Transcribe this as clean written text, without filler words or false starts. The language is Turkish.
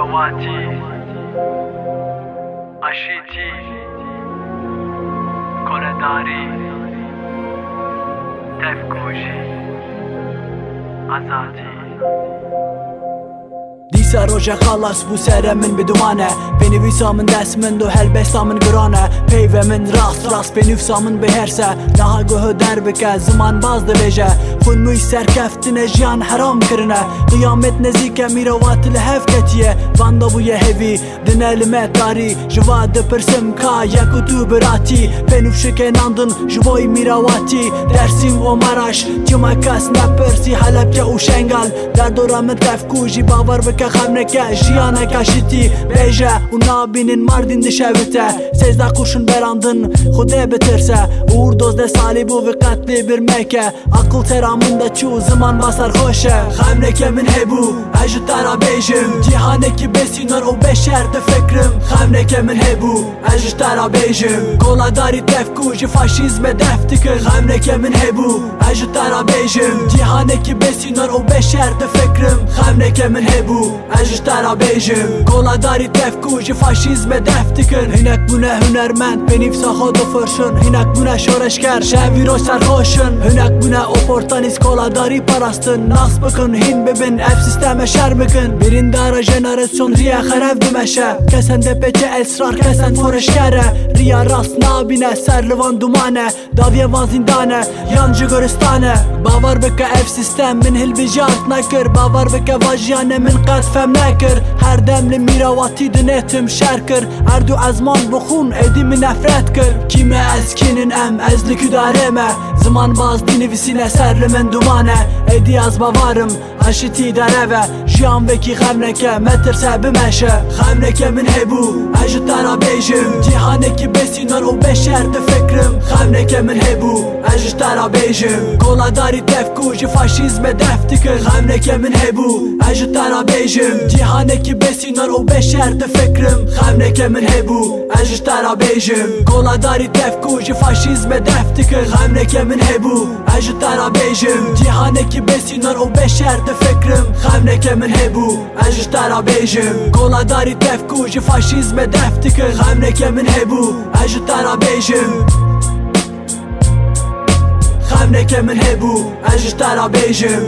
میراواتی اشیتی کلداری تفکوشی azati دیسا روژه خلاص بو سره من بدوانه بنویسا من دست من دو هلبستا من گرانه پیوه من راست بنویسا من بهرسه نها گوه در بکه زمان باز دبیجه خون موی سرکفتن جیان حرام کرنه قیامت نزیکه میروات لحف کتیه واندا بوی هوی دنه لمت داری جوا دپرسم که یکو تو براتی بنوشکه ناندن جوای میرواتی درسیم و مراش تیما کس نپرسی حلب که او شنگل در دورا من تفکوجی باور بکه خمنکه جیانه کشتی بیجه و نابینین مردین دشویته سیزده قرشن برandın خوده بترسه uğur dozde sali bu ve katli bir meke akıl teramında çoğu zaman basar hoşe خمنکه من hebu ecü tara bejim cihaneki besinar o beşerde fikrim خمنکه من hebu ecü tara bejim koladari tefkuji faşizme deftikir خمنکه من hebu ecü tara bejim cihaneki besinar o beşerde fikrim خمنکه من hebu ecü tara bejim koladari tefkuji faşizme deftikir hinek bune hünermend benif sahodu fırşın hinek bune şoreşker şeviro serhoşun hinek bune oportanist koladari parastın nas bıkın hin bibin ev sisteme şer bıkın birindara jenerasyon riya xerev dümeşe kesen de peki esrar kesen foreşkere riya rast nabine serlivan dumane davye vazindane yancı göristane bavar bıka ev sistem min hilbici art nekir bavar bıka vajyane min qedfem nekir her demli miravati dinetim şerkir erdu azman bukhun edimi nefret kir kime eskinin em ezlik üdareme zaman baz dinivisine serlimen dumane edi az bavarım aşiti dereve jiyan veki خمنکه مترسه بمشه خمنکه من hebu ecü tara bejim cihaneki besinar o beşerde fikrim خمنکه من hebu ecü tara bejim koladari tefkuji faşizme deftikir خمنکه من hebu ecü tara bejim cihaneki besinar o beşerde fikrim خمنکه من hebu ecü tara bejim koladari tefkuji faşizme deftikir خمنکه من hebu ecü tara bejim cihaneki besinar o beşerde fikrim خمنکه من hebu ecü tara bejim koladari tefkuji faşizme deftikir خمنکه من hebu ecü tara bejim خمنکه من hebu ecü tara bejim